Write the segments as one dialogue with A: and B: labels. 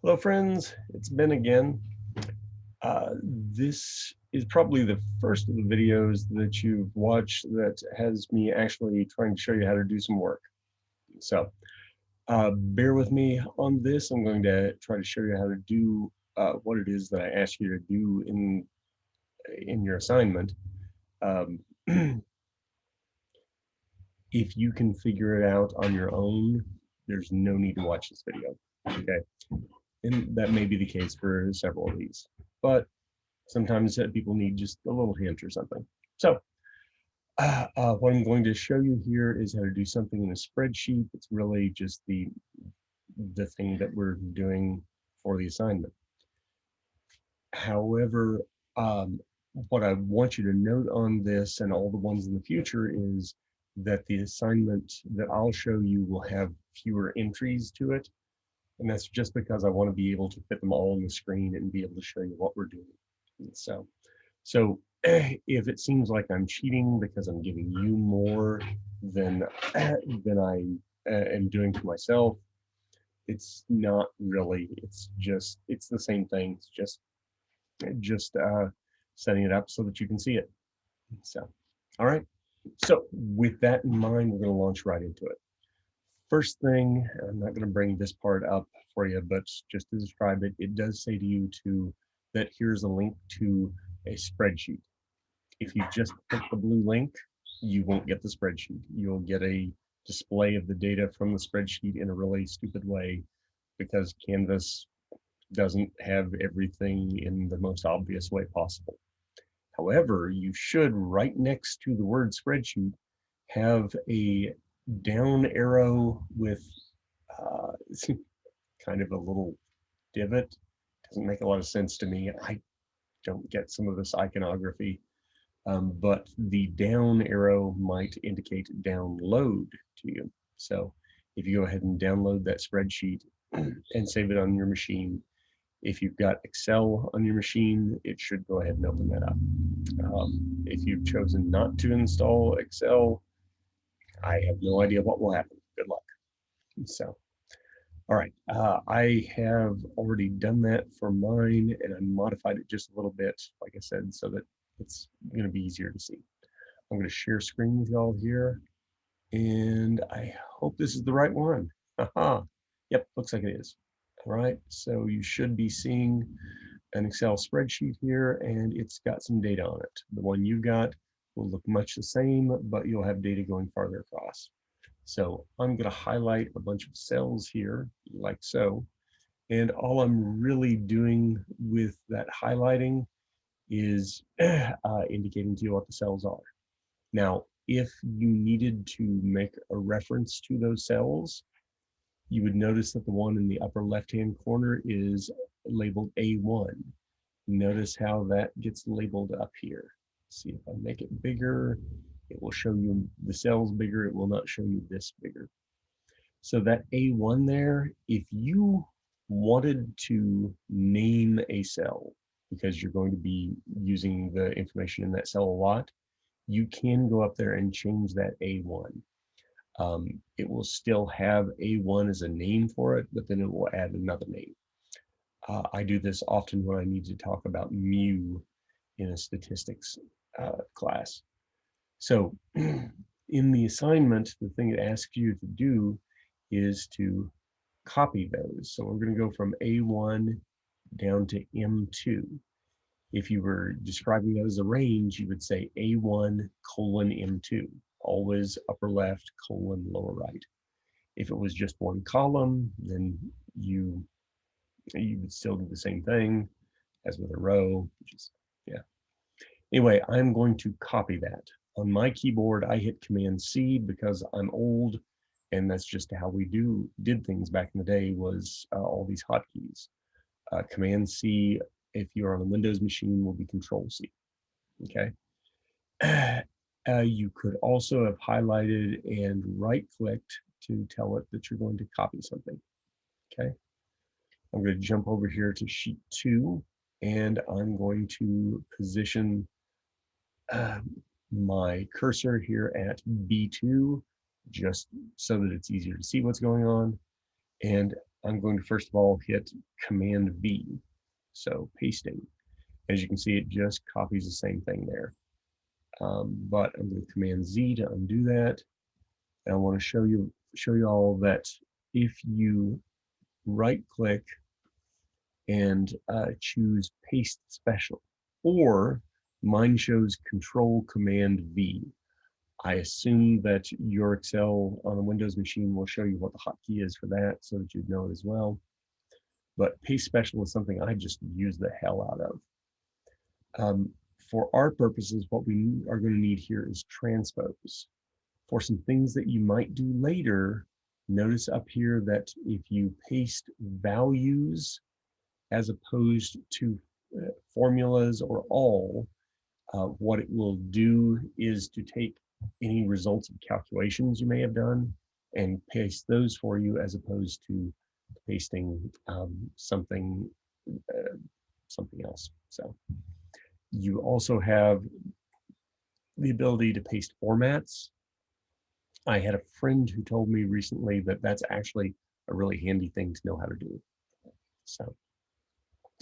A: Hello, friends. It's Ben again. This is probably the first of the videos that you've watched that has me actually trying to show you how to do some work. So bear with me on this. I'm going to try to show you how to do what it is that I asked you to do in your assignment. Um, if you can figure it out on your own, there's no need to watch this video. Okay, and that may be the case for several of these, but sometimes people need just a little hint or something. So what I'm going to show you here is how to do something in a spreadsheet. It's really just the thing that we're doing for the assignment. However, what I want you to note on this and all the ones in the future is that the assignment that I'll show you will have fewer entries to it. And that's just because I want to be able to fit them all on the screen and be able to show you what we're doing. And so if it seems like I'm cheating because I'm giving you more than I am doing to myself, it's not really. It's the same thing. It's just setting it up so that you can see it. So, all right. So with that in mind, we're going to launch right into it. First thing, I'm not going to bring this part up for you, but just to describe it, it does say to you that here's a link to a spreadsheet. If you just click the blue link, you won't get the spreadsheet. You'll get a display of the data from the spreadsheet in a really stupid way because Canvas doesn't have everything in the most obvious way possible. However, you should, right next to the word spreadsheet, have a down arrow with uh, kind of a little divot. Doesn't make a lot of sense to me. I don't get some of this iconography. But the down arrow might indicate download to you. So if you go ahead and download that spreadsheet and save it on your machine, if you've got Excel on your machine, it should go ahead and open that up. If you've chosen not to install Excel, I have no idea what will happen. Good luck. So, all right, I have already done that for mine and I modified it just a little bit, like I said, so that it's going to be easier to see. I'm going to share screen with y'all here, and I hope this is the right one. Haha. Yep, looks like it is. All right, so you should be seeing an Excel spreadsheet here, and it's got some data on it. The one you got will look much the same, but you'll have data going farther across. So I'm going to highlight a bunch of cells here, like so, and all I'm really doing with that highlighting is indicating to you what the cells are. Now, if you needed to make a reference to those cells, you would notice that the one in the upper left-hand corner is labeled A1. Notice how that gets labeled up here. See if I make it bigger, it will show you the cells bigger, it will not show you this bigger. So that A1 there, if you wanted to name a cell, because you're going to be using the information in that cell a lot, you can go up there and change that A1. It will still have A1 as a name for it, but then it will add another name. I do this often when I need to talk about mu in a statistics class. So in the assignment, the thing it asks you to do is to copy those. So we're going to go from A1 down to M2. If you were describing that as a range, you would say A1 colon M2, always upper left colon lower right. If it was just one column, then you would still do the same thing as with a row. Just, yeah. Anyway, I'm going to copy that. On my keyboard, I hit Command C because I'm old, and that's just how we did things back in the day, was all these hotkeys. Command C, if you're on a Windows machine, will be Control C. Okay. You could also have highlighted and right-clicked to tell it that you're going to copy something. Okay. I'm going to jump over here to sheet 2, and I'm going to position my cursor here at B2 just so that it's easier to see what's going on. And I'm going to first of all hit Command V, so pasting. As you can see, it just copies the same thing there. But I'm going to Command Z to undo that. And I want to show you all that if you right click and choose Paste Special, or mine shows Control Command V. I assume that your Excel on a Windows machine will show you what the hotkey is for that, so that you'd know it as well. But Paste Special is something I just use the hell out of. For our purposes, what we are going to need here is transpose. For some things that you might do later, notice up here that if you paste values as opposed to formulas or all, what it will do is to take any results of calculations you may have done and paste those for you, as opposed to pasting something else. So you also have the ability to paste formats. I had a friend who told me recently that that's actually a really handy thing to know how to do. So,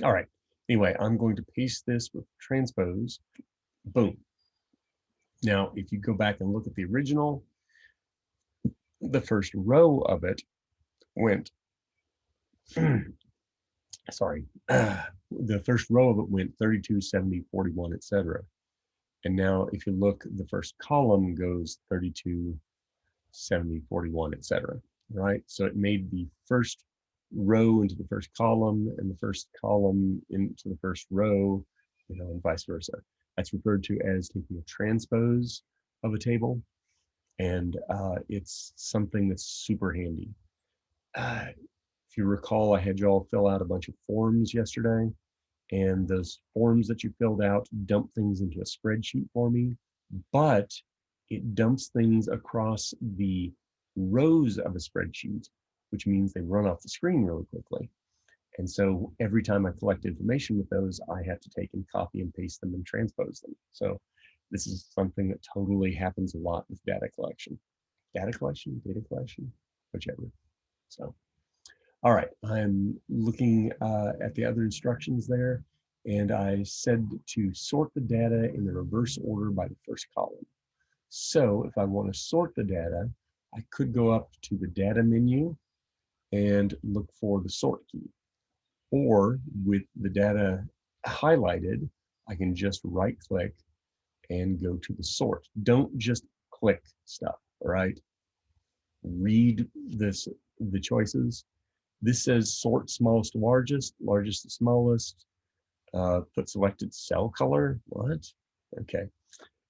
A: all right. Anyway, I'm going to paste this with transpose. Boom. Now, if you go back and look at the original, the first row of it went, sorry, the first row of it went 32, 70, 41, etc. And now if you look, the first column goes 32, 70, 41, etc. Right? So it made the first row into the first column and the first column into the first row, and vice versa. That's referred to as taking a transpose of a table. And it's something that's super handy. If you recall, I had y'all fill out a bunch of forms yesterday, and those forms that you filled out dump things into a spreadsheet for me, but it dumps things across the rows of a spreadsheet, which means they run off the screen really quickly. And so every time I collect information with those, I have to take and copy and paste them and transpose them. So this is something that totally happens a lot with data collection. Data collection, whichever. So, all right, I'm looking at the other instructions there, and I said to sort the data in the reverse order by the first column. So if I want to sort the data, I could go up to the data menu and look for the sort key. Or with the data highlighted, I can just right click and go to the sort. Don't just click stuff, all right? Read the choices. This says sort smallest to largest, largest to smallest, put selected cell color. What? Okay.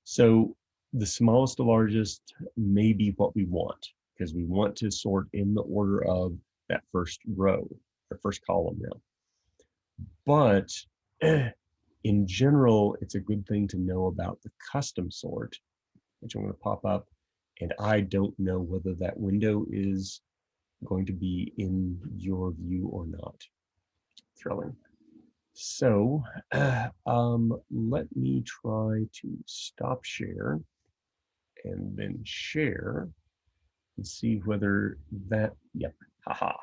A: So the smallest to largest may be what we want, because we want to sort in the order of that first row or first column now. But in general, it's a good thing to know about the custom sort, which I'm going to pop up. And I don't know whether that window is going to be in your view or not. Thrilling. So let me try to stop share and then share and see whether that, yep, haha,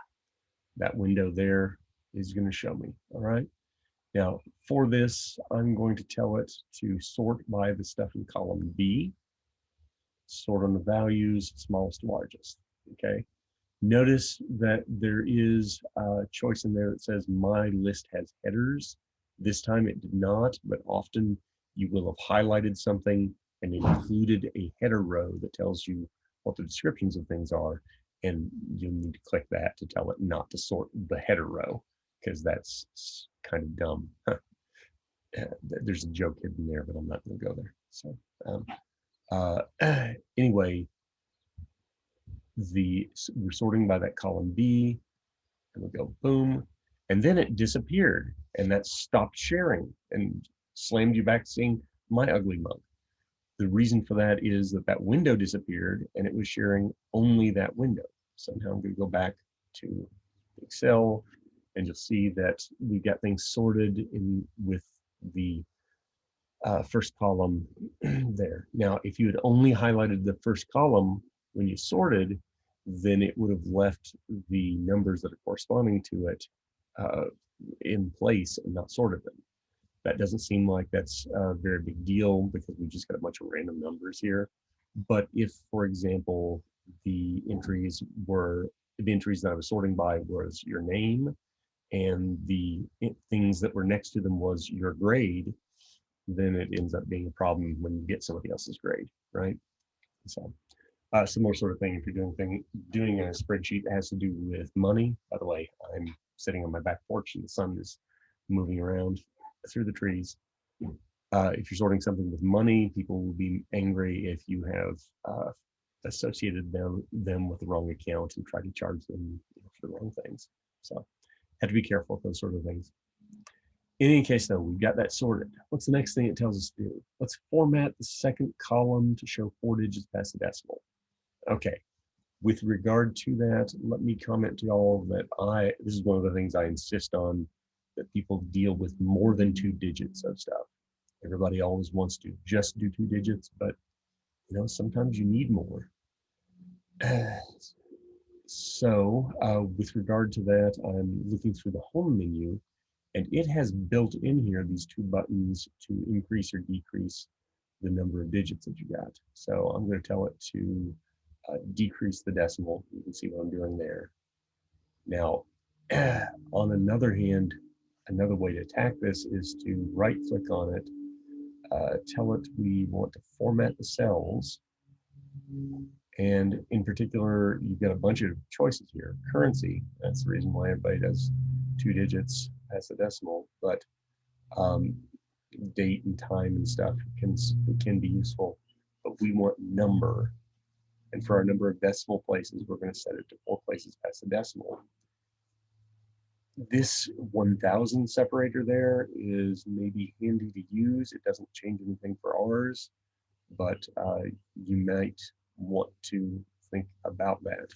A: that window there is going to show me. All right. Now for this, I'm going to tell it to sort by the stuff in column B, sort on the values, smallest to largest. Okay. Notice that there is a choice in there that says my list has headers. This time it did not, but often you will have highlighted something and included a header row that tells you what the descriptions of things are, and you'll need to click that to tell it not to sort the header row, because that's kind of dumb. There's a joke hidden there, but I'm not going to go there. So anyway, we're sorting by that column B, and we go boom, and then it disappeared, and that stopped sharing and slammed you back to seeing my ugly mug. The reason for that is that that window disappeared and it was sharing only that window. So now I'm going to go back to Excel, and you'll see that we got things sorted in with the first column there. Now, if you had only highlighted the first column when you sorted, then it would have left the numbers that are corresponding to it in place and not sorted them. That doesn't seem like that's a very big deal because we just got a bunch of random numbers here. But if, for example, the entries that I was sorting by was your name and the things that were next to them was your grade, then it ends up being a problem when you get somebody else's grade, right? So similar sort of thing if you're doing a spreadsheet that has to do with money. By the way, I'm sitting on my back porch and the sun is moving around through the trees. If you're sorting something with money, people will be angry if you have associated them with the wrong account and try to charge them for the wrong things. So have to be careful with those sort of things. In any case, though, we've got that sorted. What's the next thing it tells us to do? Let's format the second column to show 4 digits past the decimal. Okay, with regard to that, let me comment to y'all that this is one of the things I insist on, that people deal with more than 2 digits of stuff. Everybody always wants to just do 2 digits, but sometimes you need more. So with regard to that, I'm looking through the home menu, and it has built in here these 2 buttons to increase or decrease the number of digits that you got. So I'm going to tell it to decrease the decimal. You can see what I'm doing there. Now, on another hand, another way to attack this is to right click on it, tell it we want to format the cells. And in particular, you've got a bunch of choices here. Currency, that's the reason why everybody does 2 digits as the decimal, but date and time and stuff can be useful. But we want number. And for our number of decimal places, we're going to set it to 4 places past the decimal. This 1000 separator there is maybe handy to use. It doesn't change anything for ours, but you might want to think about that.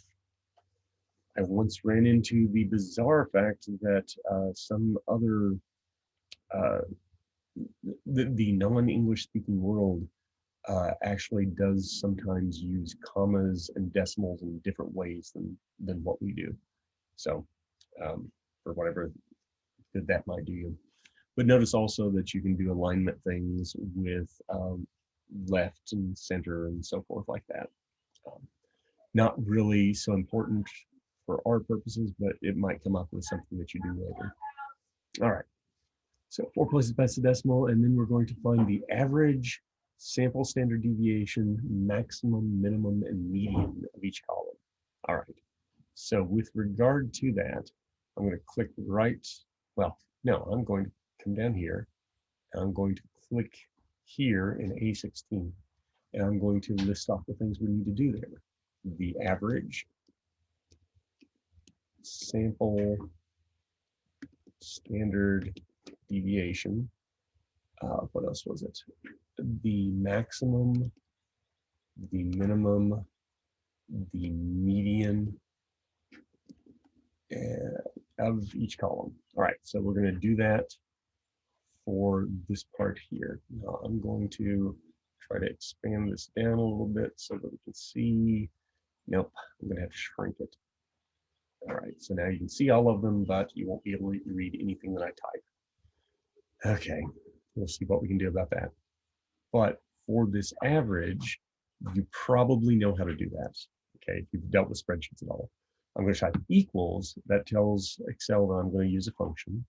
A: I once ran into the bizarre fact that some other, the non-English speaking world actually does sometimes use commas and decimals in different ways than what we do. So for whatever good that might do you. But notice also that you can do alignment things with left and center and so forth like that. Not really so important for our purposes, but it might come up with something that you do later. All right, so 4 places past the decimal, and then we're going to find the average, sample standard deviation, maximum, minimum, and median of each column. All right, so with regard to that, I'm going to click right, well, no, I'm going to come down here, and I'm going to click here in A16, and I'm going to list off the things we need to do there. The average, sample standard deviation. What else was it? The maximum, the minimum, the median of each column. All right, so we're going to do that for this part here. Now I'm going to try to expand this down a little bit so that we can see. Nope, I'm going to have to shrink it. All right, so now you can see all of them, but you won't be able to read anything that I type. Okay, we'll see what we can do about that. But for this average, you probably know how to do that. Okay, if you've dealt with spreadsheets at all. I'm going to type equals. That tells Excel that I'm going to use a function.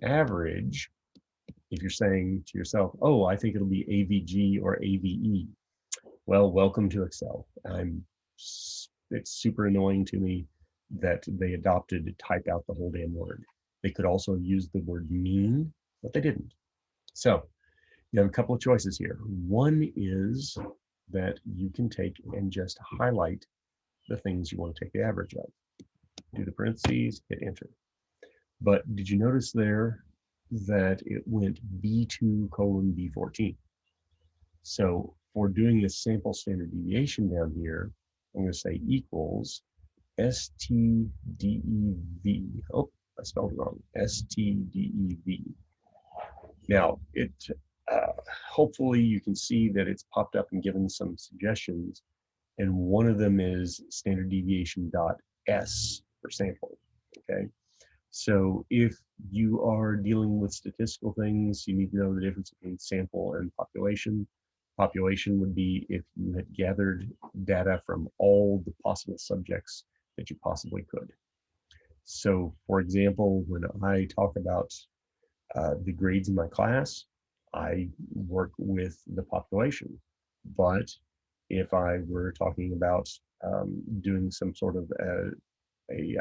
A: Average, if you're saying to yourself, oh, I think it'll be AVG or AVE. Well, welcome to Excel. It's super annoying to me that they adopted to type out the whole damn word. They could also use the word mean, but they didn't. So you have a couple of choices here. One is that you can take and just highlight the things you want to take the average of. Do the parentheses, hit enter. But did you notice there that it went B2 colon B14? So for doing this sample standard deviation down here, I'm going to say equals STDEV. Oh, I spelled it wrong. STDEV. Now, hopefully you can see that it's popped up and given some suggestions. and one of them is standard deviation dot S for sample, okay? So if you are dealing with statistical things, you need to know the difference between sample and population. Population would be if you had gathered data from all the possible subjects that you possibly could. So for example, when I talk about the grades in my class, I work with the population. But if I were talking about doing some sort of a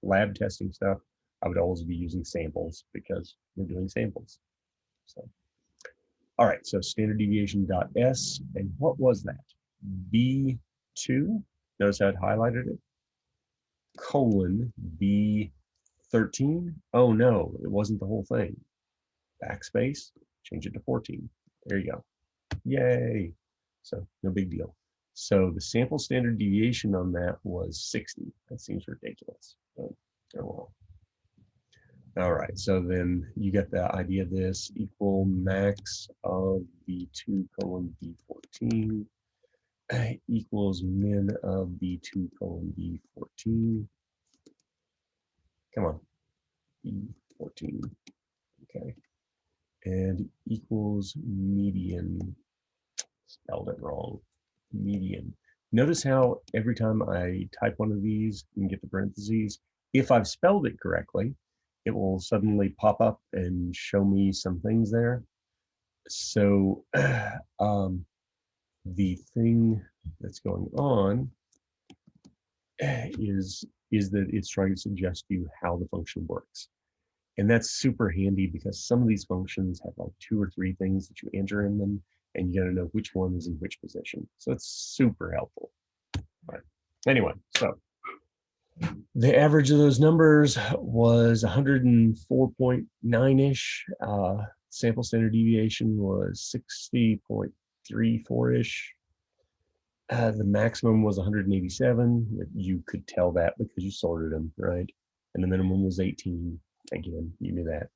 A: lab testing stuff, I would always be using samples because we're doing samples. So, all right, so standard deviation dot S, and what was that? B2, notice I had highlighted it, colon B13. Oh no, it wasn't the whole thing. Backspace, change it to 14. There you go. Yay. So no big deal. So the sample standard deviation on that was 60. That seems ridiculous, but oh well. All right, so then you get the idea of this, equal max of B2 colon B14 equals min of B2 colon B14. Come on, B14, okay. And equals median, spelled it wrong, median. Notice how every time I type one of these and get the parentheses, if I've spelled it correctly, it will suddenly pop up and show me some things there. So the thing that's going on is that it's trying to suggest to you how the function works. And that's super handy because some of these functions have like 2 or 3 things that you enter in them, and you got to know which one is in which position. So it's super helpful. All right. Anyway, so the average of those numbers was 104.9-ish. Sample standard deviation was 60.34-ish. The maximum was 187. You could tell that because you sorted them, right? And the minimum was 18. Again, you knew that.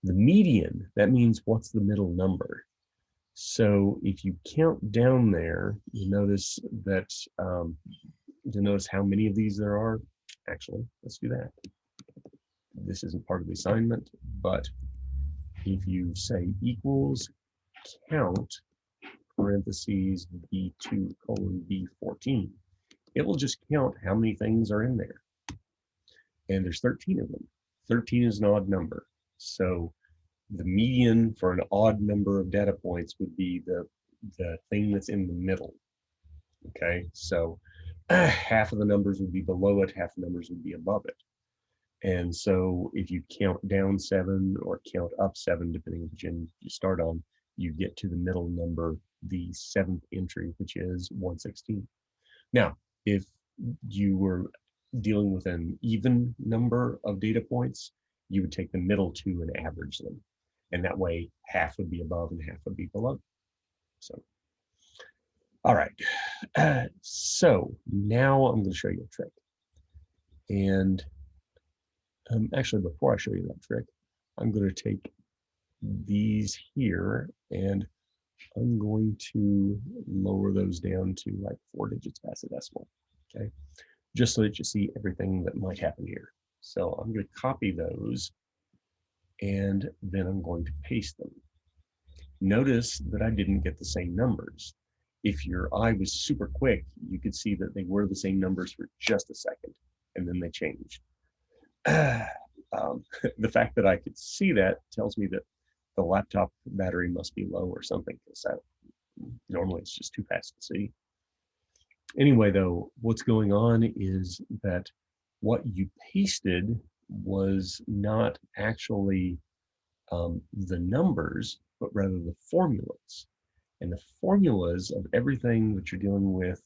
A: The median, that means what's the middle number. So if you count down there, you notice that, to notice how many of these there are. Actually, let's do that. This isn't part of the assignment, but if you say equals count parentheses B2 colon B14, it will just count how many things are in there. And there's 13 of them. 13 is an odd number. So the median for an odd number of data points would be the thing that's in the middle. Okay, so half of the numbers would be below it, half the numbers would be above it. And so if you count down 7 or count up 7, depending on which end you start on, you get to the middle number, the 7th entry, which is 116. Now, if you were dealing with an even number of data points, you would take the middle 2 and average them. And that way, half would be above and half would be below. So, all right. So now I'm going to show you a trick. And actually, before I show you that trick, I'm going to take these here and I'm going to lower those down to like 4 digits past the decimal, okay? Just so that you see everything that might happen here. So I'm going to copy those and then I'm going to paste them. Notice that I didn't get the same numbers. If your eye was super quick, you could see that they were the same numbers for just a second and then they changed. The fact that I could see that tells me that the laptop battery must be low or something, because normally it's just too fast to see. Anyway, though, what's going on is that what you pasted was not actually the numbers, but rather the formulas. And the formulas of everything that you're dealing with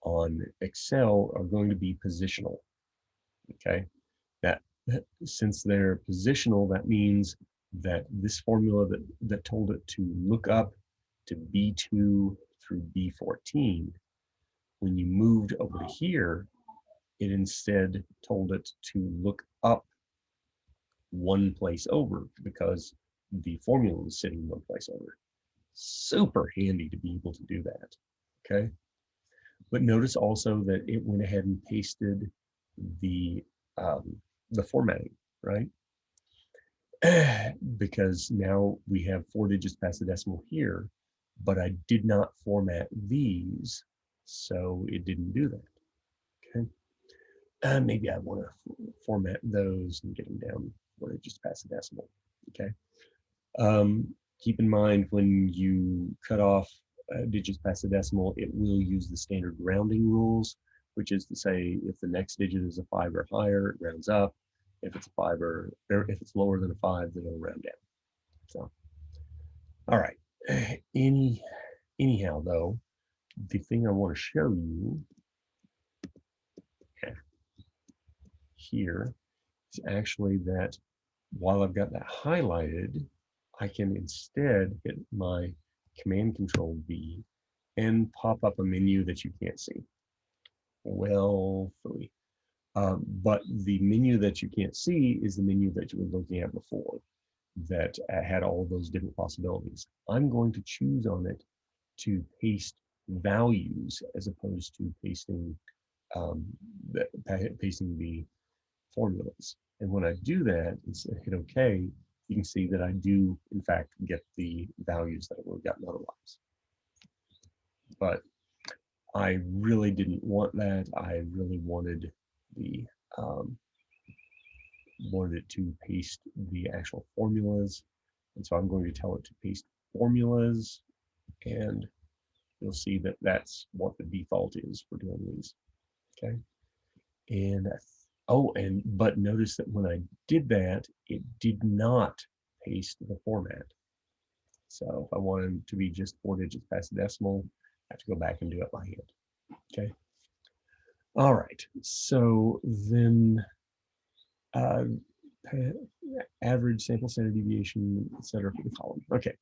A: on Excel are going to be positional. Okay, that since they're positional, that means that this formula that told it to look up to B2 through B14, when you moved over to here, it instead told it to look up one place over because the formula was sitting one place over. Super handy to be able to do that, okay? But notice also that it went ahead and pasted the um, the formatting, right? Because now we have 4 digits past the decimal here, but I did not format these, so it didn't do that. Okay. Maybe I want to format those and get them down 4 digits past the decimal. Okay. Keep in mind when you cut off digits past the decimal, it will use the standard rounding rules, which is to say if the next digit is a 5 or higher, it rounds up. If it's a 5 or if it's lower than a 5, then it'll round down. So, all right. Anyhow, though, the thing I want to show you here is actually that while I've got that highlighted, I can instead hit my Command Control V and pop up a menu that you can't see. Well, fully. But the menu that you can't see is the menu that you were looking at before that had all those different possibilities. I'm going to choose on it to paste values as opposed to pasting pasting the formulas. And when I do that and hit OK, you can see that I do, in fact, get the values that I would have gotten otherwise. But I really didn't want that. I really wanted the wanted it to paste the actual formulas. And so I'm going to tell it to paste formulas, and you'll see that that's what the default is for doing these. Okay. And but notice that when I did that, it did not paste the format. So if I want them to be just 4 digits past the decimal, I have to go back and do it by hand. Okay. All right. So then uh, average sample standard deviation, etc. for the column. Okay.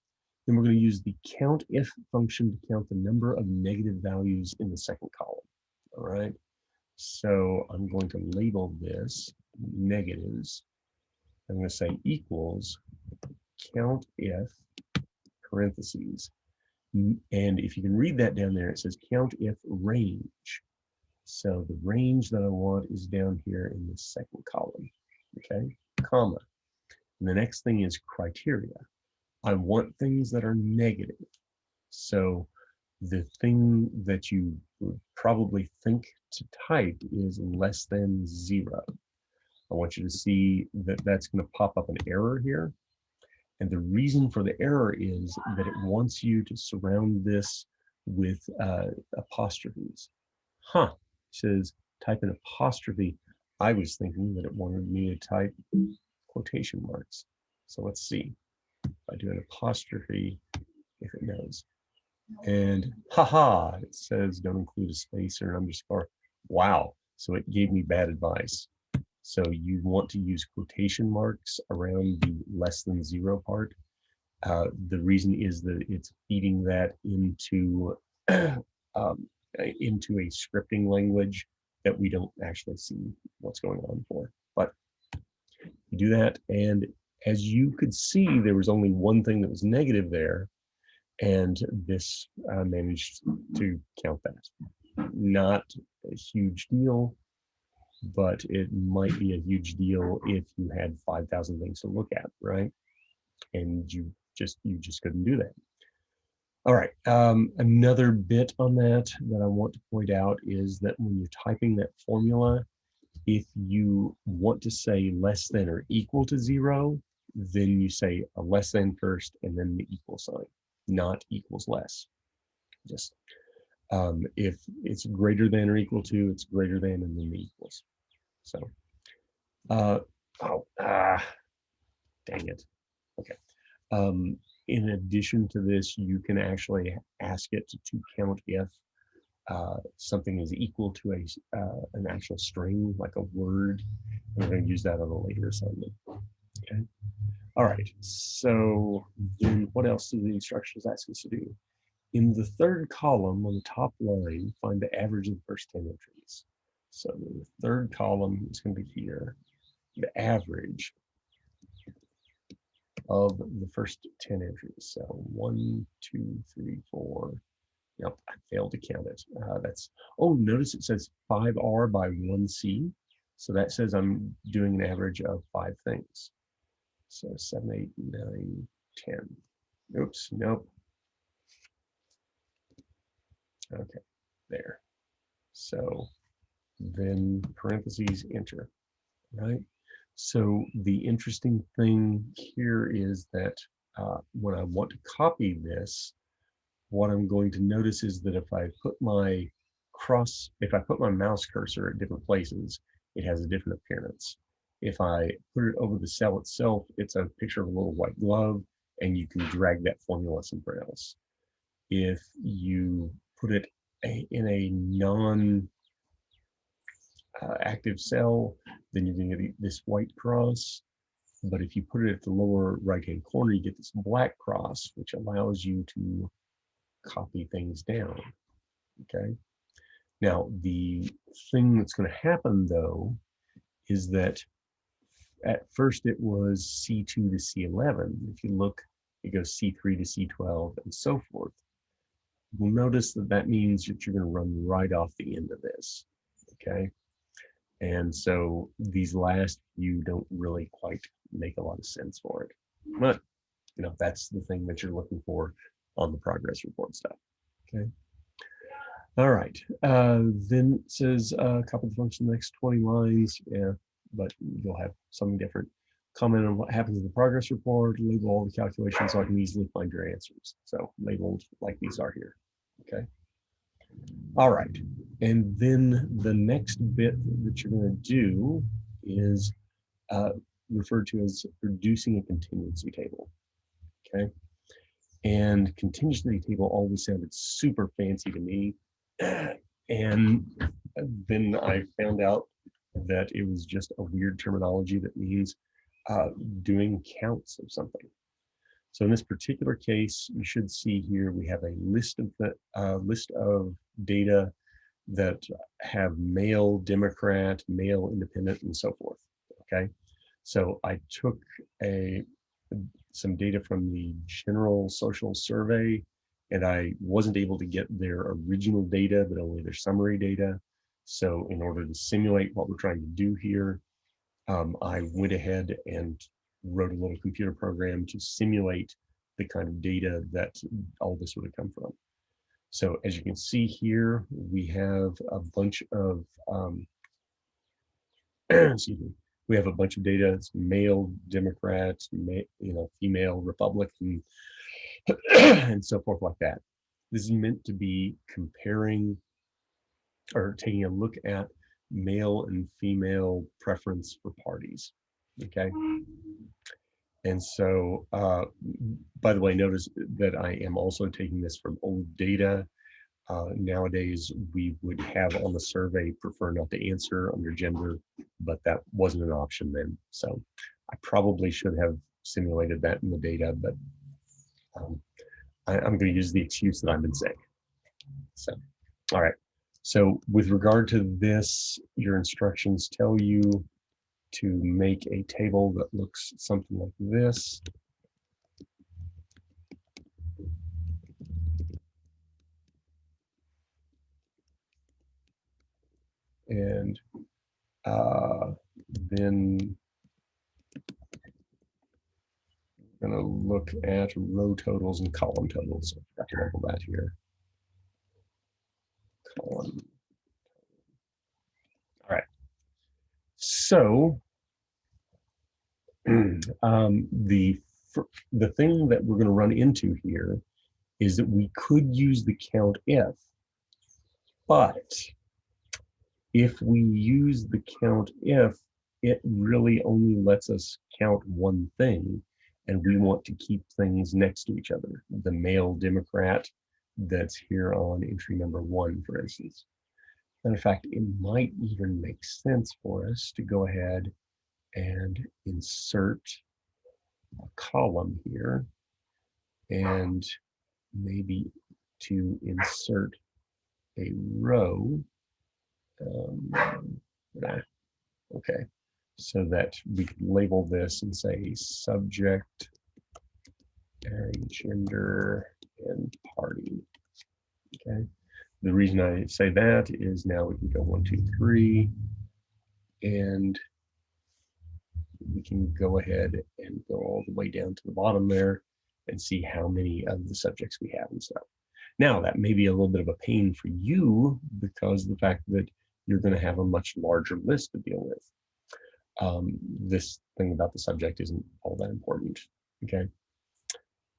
A: Then we're going to use the count if function to count the number of negative values in the second column. All right. So I'm going to label this negatives. I'm going to say equals count if parentheses. And if you can read that down there, it says count if range. So the range that I want is down here in the second column. Okay, comma. And the next thing is criteria. I want things that are negative. So the thing that you would probably think to type is less than 0. I want you to see that that's going to pop up an error here. And the reason for the error is that it wants you to surround this with apostrophes. Huh, it says type an apostrophe. I was thinking that it wanted me to type quotation marks. So let's see. If I do an apostrophe, if it knows. And haha, it says don't include a space or an underscore. Wow, so it gave me bad advice. So you want to use quotation marks around the less than 0 part. The reason is that it's feeding that into into a scripting language that we don't actually see what's going on for. But you do that, and as you could see, there was only one thing that was negative there, and this managed to count that. Not a huge deal, but it might be a huge deal if you had 5,000 things to look at, right? And you just couldn't do that. All right, another bit on that I want to point out is that when you're typing that formula, if you want to say less than or equal to 0, then you say a less than first and then the equal sign, not equals less. Just if it's greater than or equal to, it's greater than and then the equals. So, dang it. Okay. In addition to this, you can actually ask it to count if something is equal to an actual string, like a word. We're going to use that on a later assignment. Okay. All right. So then what else do the instructions ask us to do? In the third column on the top line, find the average of the first 10 entries. So the third column is going to be here, the average of the first 10 entries. So 1, 2, 3, 4, Yep, I failed to count it. Oh, notice it says 5R by 1C. So that says I'm doing an average of 5 things. So 7, 8, 9, 10. Oops, nope. Okay, there. So then parentheses, enter, right? So the interesting thing here is that when I want to copy this, what I'm going to notice is that if I put my mouse cursor at different places, it has a different appearance. If I put it over the cell itself, it's a picture of a little white glove, and you can drag that formula somewhere else. If you put it in a non active cell, then you're going to get this white cross. But if you put it at the lower right-hand corner, you get this black cross, which allows you to copy things down, okay? Now, the thing that's going to happen, though, is that at first it was C2 to C11. If you look, it goes C3 to C12 and so forth. You'll notice that that means that you're going to run right off the end of this, okay? And so these last few don't really quite make a lot of sense for it. But, that's the thing that you're looking for on the progress report stuff, okay? All right, then it says copy the function the next 20 lines, yeah, but you'll have something different. Comment on what happens in the progress report, label all the calculations so I can easily find your answers. So labeled like these are here, okay? All right, and then the next bit that you're gonna do is referred to as producing a contingency table, okay? And contingency table always sounded super fancy to me. And then I found out that it was just a weird terminology that means doing counts of something. So in this particular case, you should see here we have a list of data that have male Democrat, male independent, and so forth. Okay, so I took some data from the General Social Survey, and I wasn't able to get their original data, but only their summary data. So in order to simulate what we're trying to do here, I went ahead and wrote a little computer program to simulate the kind of data that all this would have come from. So as you can see here, we have a bunch of, excuse me, we have a bunch of data. It's male Democrats, female Republican, and so forth like that. This is meant to be comparing or taking a look at male and female preference for parties, okay? And so, by the way, notice that I am also taking this from old data. Nowadays, we would have on the survey prefer not to answer under gender, but that wasn't an option then. So I probably should have simulated that in the data, but I'm going to use the excuse that I've been saying. So, all right. So with regard to this, your instructions tell you to make a table that looks something like this. And then I'm going to look at row totals and column totals. I forgot to label that here. Column. All right. So the thing that we're going to run into here is that we could use the count if, but if we use the count if, it really only lets us count one thing, and we want to keep things next to each other. The male Democrat that's here on entry number 1, for instance. And in fact, it might even make sense for us to go ahead and insert a column here, and maybe to insert a row. Okay, so that we could label this and say subject and gender and party. Okay. The reason I say that is now we can go 1, 2, 3, and we can go ahead and go all the way down to the bottom there and see how many of the subjects we have and stuff. Now, that may be a little bit of a pain for you because of the fact that you're going to have a much larger list to deal with. This thing about the subject isn't all that important, okay?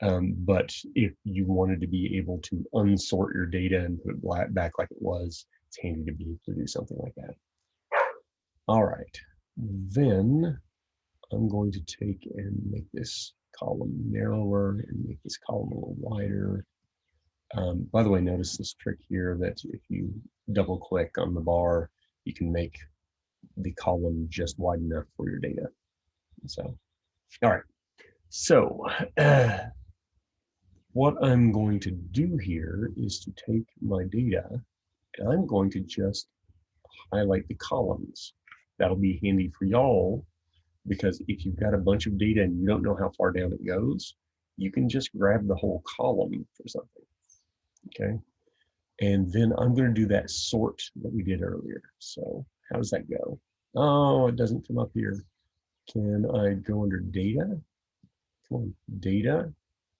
A: But if you wanted to be able to unsort your data and put it back like it was, it's handy to be able to do something like that. All right, then I'm going to take and make this column narrower and make this column a little wider. By the way, notice this trick here that if you double click on the bar, you can make the column just wide enough for your data. So, all right. So what I'm going to do here is to take my data and I'm going to just highlight the columns. That'll be handy for y'all because if you've got a bunch of data and you don't know how far down it goes, you can just grab the whole column for something, okay? And then I'm going to do that sort that we did earlier. So how does that go? Oh, it doesn't come up here. Can I go under data? Come on, data.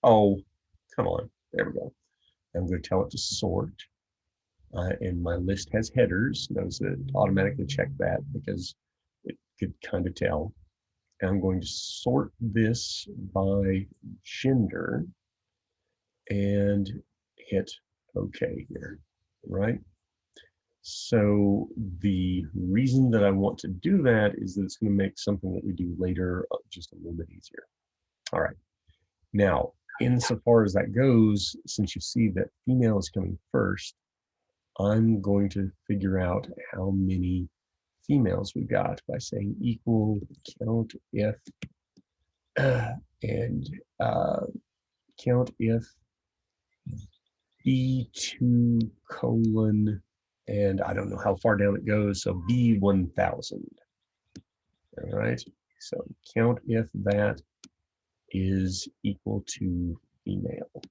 A: Oh, come on. There we go. I'm going to tell it to sort. And my list has headers. Notice that it automatically checked that because it could kind of tell. And I'm going to sort this by gender and hit OK here, right? So the reason that I want to do that is that it's going to make something that we do later just a little bit easier. All right. Now, insofar as that goes, since you see that female is coming first, I'm going to figure out how many females we got by saying equal count if and count if B2 colon, and I don't know how far down it goes, so B1000. All right, so count if that is equal to female.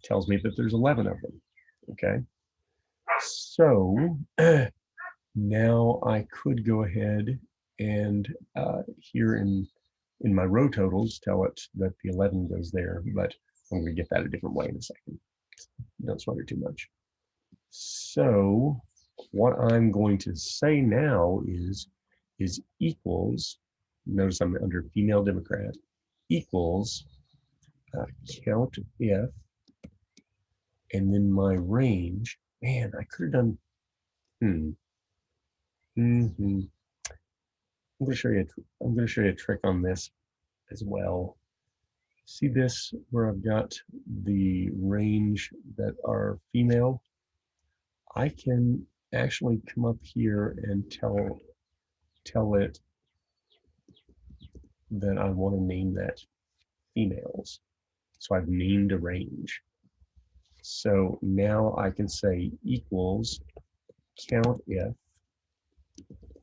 A: Tells me that there's 11 of them, okay? So now I could go ahead and here in my row totals tell it that the 11 goes there, but I'm going to get that a different way in a second. Don't sweat it too much. So what I'm going to say now is equals, notice I'm under female Democrat, equals count if, and then my range. Man, I could have done, I'm going to show you a trick on this as well. See this where I've got the range that are female? I can actually come up here and tell it that I want to name that females. So I've named a range. So now I can say equals count if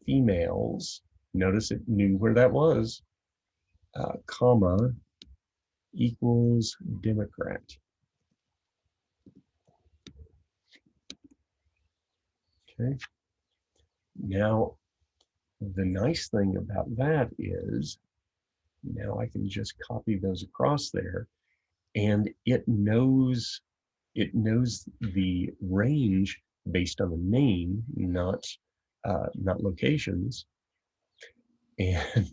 A: females, notice it knew where that was, comma, equals Democrat. Okay. Now, the nice thing about that is now I can just copy those across there and it knows the range based on the name, not locations, and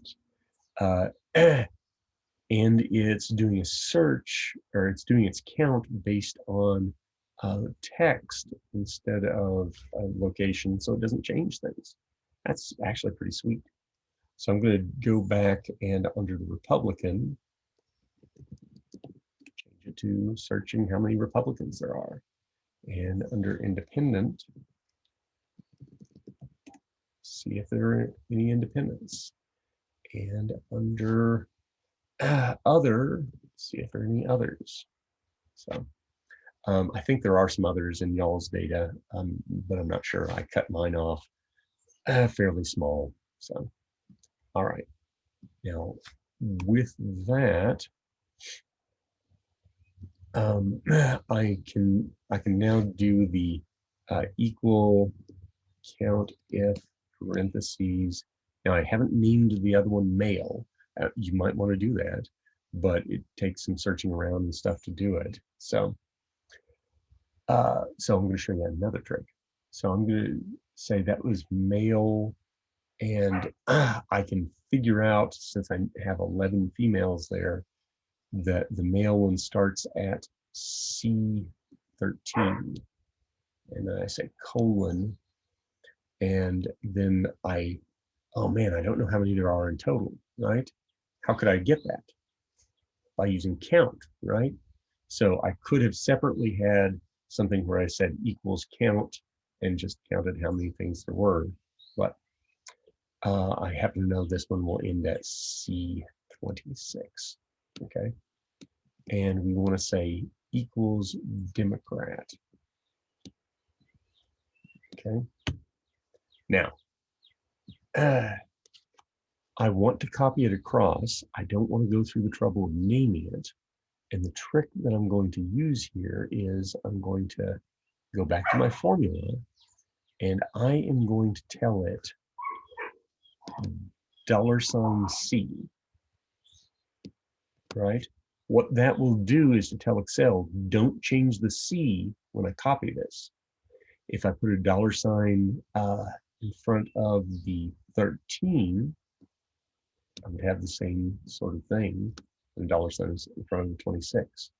A: and it's doing a search, or it's doing its count based on text instead of location, so it doesn't change things. That's actually pretty sweet. So I'm going to go back and under the Republican, change it to searching how many Republicans there are. And under independent, see if there are any independents. And under other, see if there are any others. So I think there are some others in y'all's data, but I'm not sure. I cut mine off fairly small. So, all right. Now, with that, I can now do the equal count if parentheses. Now I haven't named the other one male. You might want to do that, but it takes some searching around and stuff to do it. So so I'm going to show you another trick. So I'm going to say that was male, and I can figure out, since I have 11 females there, that the male one starts at C13. And then I say colon, and then oh man, I don't know how many there are in total, right? How could I get that? By using count, right? So I could have separately had something where I said equals count and just counted how many things there were. But I happen to know this one will end at C26, okay? And we want to say equals Democrat, okay? Now, I want to copy it across. I don't want to go through the trouble of naming it. And the trick that I'm going to use here is I'm going to go back to my formula, and I am going to tell it $C, right? What that will do is to tell Excel, don't change the C when I copy this. If I put a $sign in front of the 13, I would have the same sort of thing. And $sign is in front of the 26.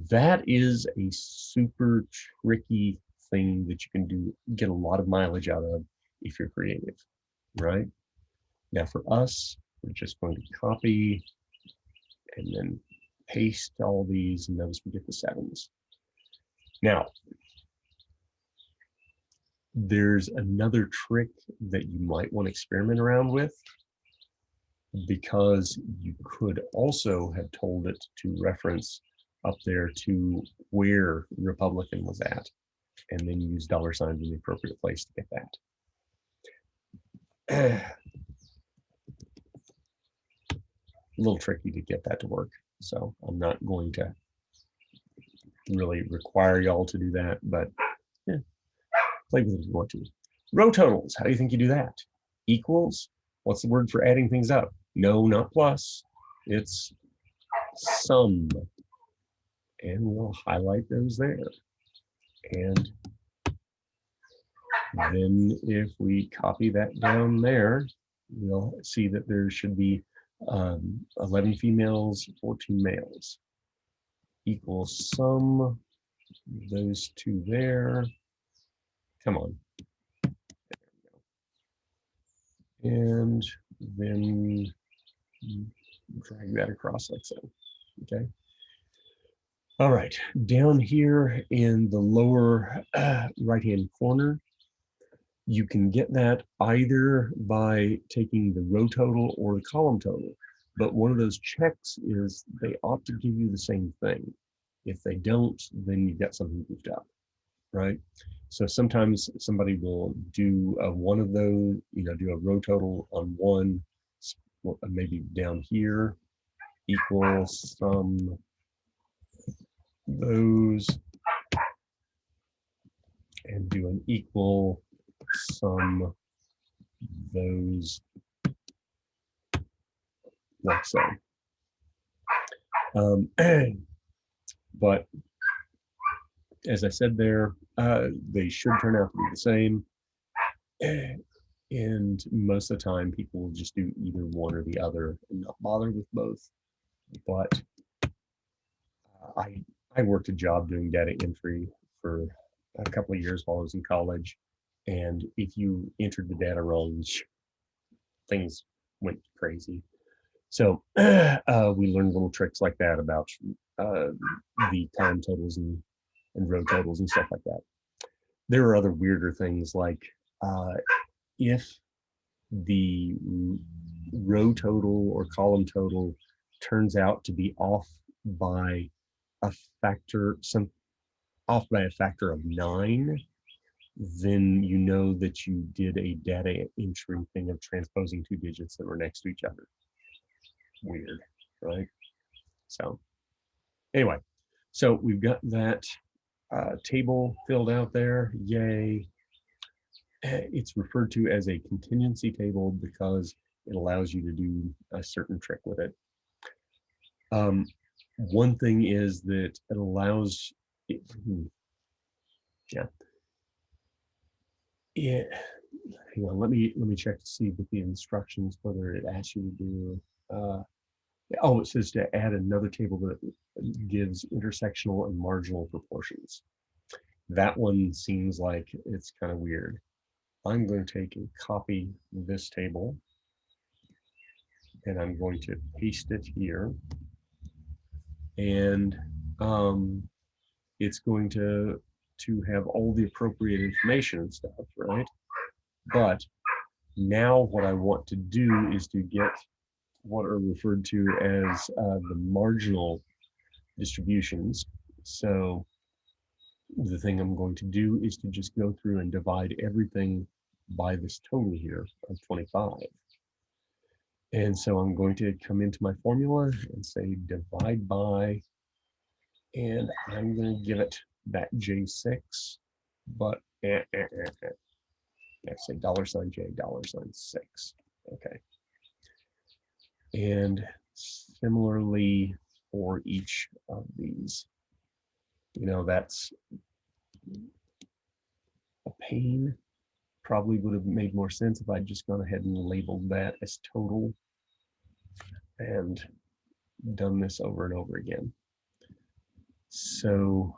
A: That is a super tricky thing that you can do, get a lot of mileage out of if you're creative, right? Now for us, we're just going to copy and then paste all these, and notice we get the 7s. Now, there's another trick that you might want to experiment around with, because you could also have told it to reference up there to where Republican was at, and then use $signs in the appropriate place to get that. A little tricky to get that to work, so I'm not going to really require y'all to do that, but yeah, play with it if you want to. Row totals, how do you think you do that? Equals, what's the word for adding things up? No, not plus, it's sum. And we'll highlight those there. And then if we copy that down there, we'll see that there should be 11 females, 14 males. Equals sum, those two there. Come on. And then drag that across like so, okay? All right, down here in the lower right-hand corner, you can get that either by taking the row total or the column total. But one of those checks is they ought to give you the same thing. If they don't, then you've got something goofed up, right? So sometimes somebody will do one of those, do a row total on one, maybe down here, equals some those, and do an equal sum those, like so. But as I said there, they should turn out to be the same. And most of the time, people will just do either one or the other and not bother with both. But I worked a job doing data entry for a couple of years while I was in college. And if you entered the data wrong, things went crazy. So we learned little tricks like that about the column totals and row totals and stuff like that. There are other weirder things like if the row total or column total turns out to be off by a factor, off by a factor of 9, then you know that you did a data entry thing of transposing two digits that were next to each other. Weird, right? So anyway, So we've got that table filled out there. Yay. It's referred to as a contingency table because it allows you to do a certain trick with it. One thing is that it allows, yeah, it, hang on, let me check to see with the instructions whether it asks you to do, oh, it says to add another table that gives intersectional and marginal proportions. That one seems like it's kind of weird. I'm going to take and copy this table and I'm going to paste it here. And it's going to have all the appropriate information and stuff, right? But now what I want to do is to get what are referred to as the marginal distributions. So the thing I'm going to do is to just go through and divide everything by this total here of 25. And so I'm going to come into my formula and say divide by, and I'm going to give it that J6, but let's say $J, $6. Okay. And similarly for each of these, you know, that's a pain. Probably would have made more sense if I'd just gone ahead and labeled that as total and done this over and over again. So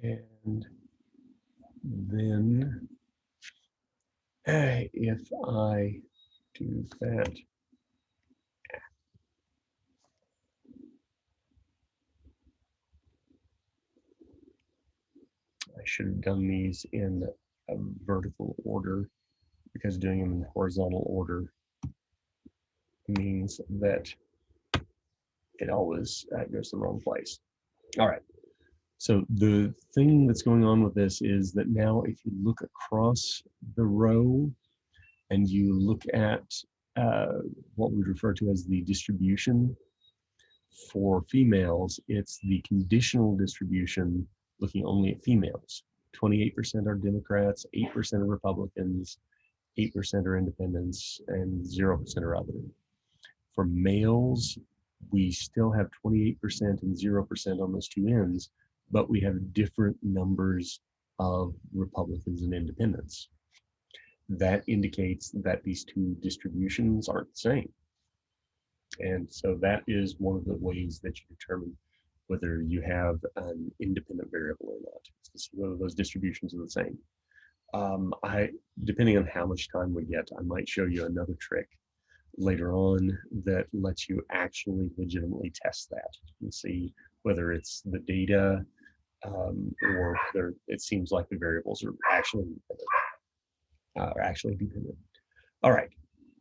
A: and then if I do that, I should have done these in a vertical order because doing them in horizontal order means that it always goes to the wrong place. All right. So the thing that's going on with this is that now if you look across the row and you look at what we refer to as the distribution for females, it's the conditional distribution looking only at females. 28% are Democrats, 8% are Republicans, 8% are independents, and 0% are other. For males, we still have 28% and 0% on those two ends, but we have different numbers of Republicans and independents. That indicates that these two distributions aren't the same. And so that is one of the ways that you determine whether you have an independent variable or not. It's whether those distributions are the same. Depending on how much time we get, I might show you another trick later on that lets you actually legitimately test that and see whether it's the data or whether it seems like the variables are actually dependent. All right,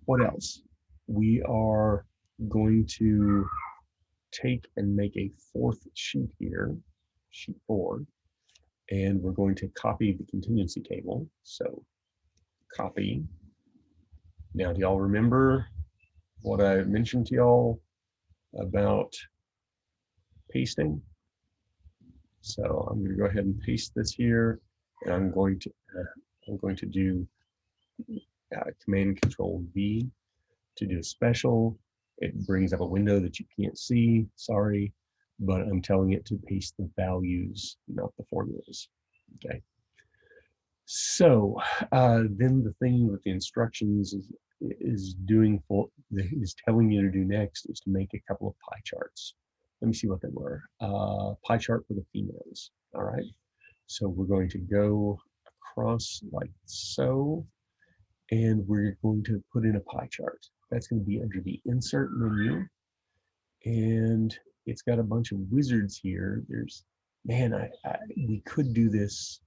A: what else? We are going to take and make a fourth sheet here, sheet 4, and we're going to copy the contingency table. So copy. Now, do y'all remember what I mentioned to y'all about pasting? So I'm going to go ahead and paste this here, and I'm going to do Command Control V to do a special. It brings up a window that you can't see, sorry, but I'm telling it to paste the values, not the formulas, okay? So then the thing that the instructions is telling you to do next is to make a couple of pie charts. Let me see what they were. Pie chart for the females, all right? So we're going to go across like so, and we're going to put in a pie chart. That's going to be under the insert menu, and it's got a bunch of wizards here. There's, man, we could do this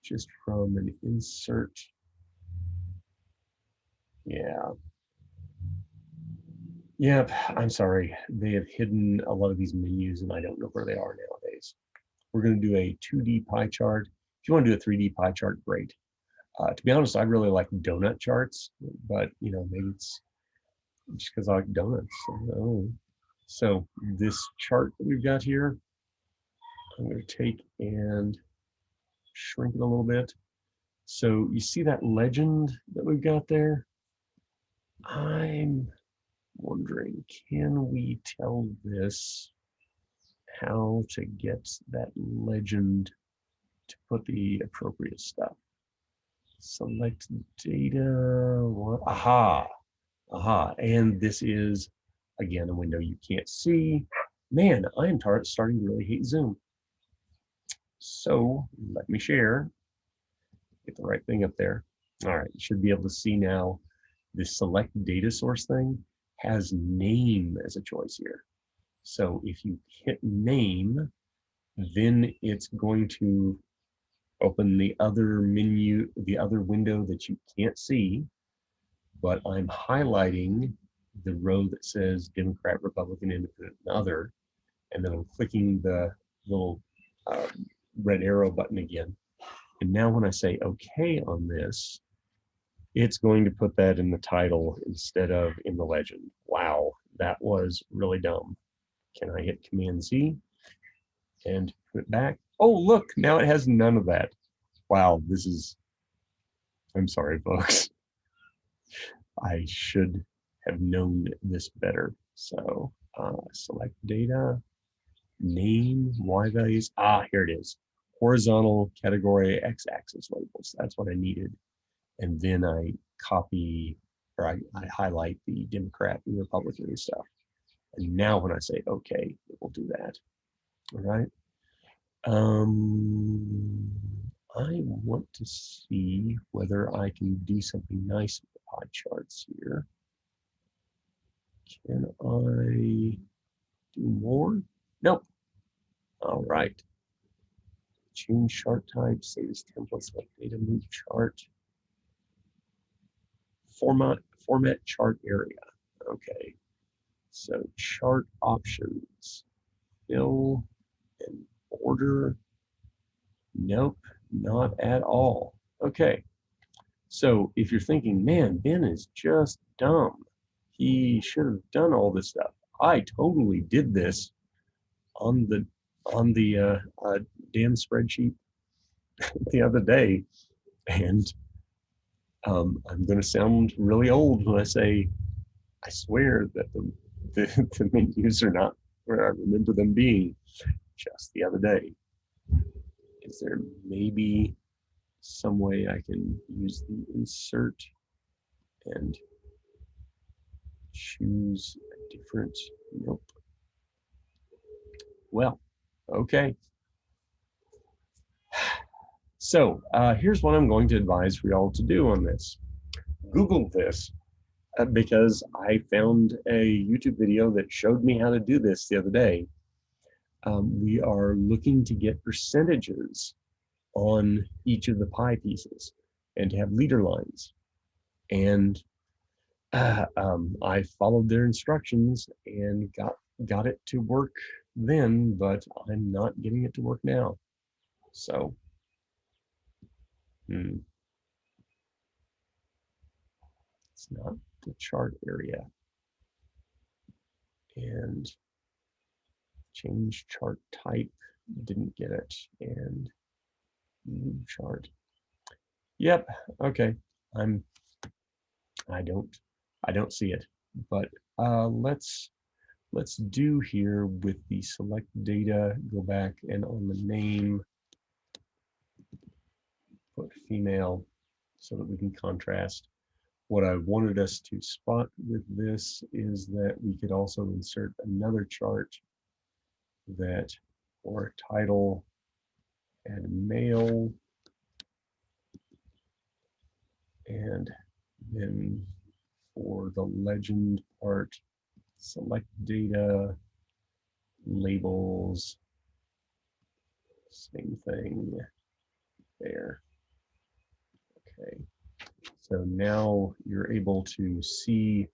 A: just from an insert. Yeah. Yep, I'm sorry. They have hidden a lot of these menus and I don't know where they are nowadays. We're going to do a 2D pie chart. If you want to do a 3D pie chart, great. To be honest, I really like donut charts, but maybe it's just because I like donuts. Oh. So this chart that we've got here, I'm going to take and shrink it a little bit. So you see that legend that we've got there? I'm wondering, can we tell this how to get that legend to put the appropriate stuff? Select data, what? Aha, and this is, again, a window you can't see. Man, I am starting to really hate Zoom. So let me share, get the right thing up there. All right, you should be able to see now this select data source thing has name as a choice here. So if you hit name, then it's going to open the other menu, the other window that you can't see, but I'm highlighting the row that says Democrat, Republican, Independent, and other, and then I'm clicking the little red arrow button again. And now when I say OK on this, it's going to put that in the title instead of in the legend. Wow, that was really dumb. Can I hit Command Z and put it back? Oh, look, now it has none of that. Wow, this is, I'm sorry, folks. I should have known this better. So select data, name, Y values. Ah, here it is. Horizontal category X-axis labels. That's what I needed. And then I copy, or I highlight the Democrat and Republican stuff. And now when I say OK, it will do that. All right. I want to see whether I can do something nice with the pie charts here. Can I do more? Nope. All right. Change chart type, save as template, select data, move chart. Format chart area. Okay. So chart options, fill and order. Nope, not at all. Okay. So if you're thinking, man, Ben is just dumb, he should have done all this stuff. I totally did this on the damn spreadsheet the other day, and I'm going to sound really old when I say I swear that the menus are not where I remember them being just the other day. Is there maybe some way I can use the insert and choose a different? Nope. Well, okay. So here's what I'm going to advise for y'all to do on this. Google this because I found a YouTube video that showed me how to do this the other day. We are looking to get percentages on each of the pie pieces and to have leader lines. And I followed their instructions and got it to work then, but I'm not getting it to work now. So, it's not the chart area. And change chart type, didn't get it. And new chart. Yep, okay. I don't see it. But let's do here with the select data, go back and on the name, put female so that we can contrast. What I wanted us to spot with this is that we could also insert another chart that, or a title, and male, and then for the legend part, select data, labels, same thing there. Okay, so now you're able to see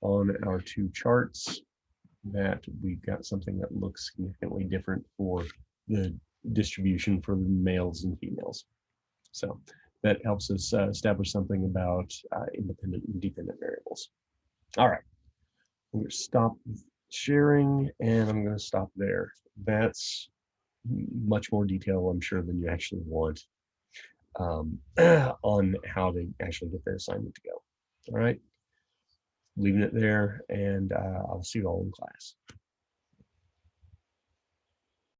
A: on our two charts that we've got something that looks significantly different for the distribution for the males and females. So that helps us establish something about independent and dependent variables. All right, I'm going to stop sharing and I'm going to stop there. That's much more detail, I'm sure, than you actually want on how to actually get the assignment to go. All right, leaving it there, and I'll see you all in class.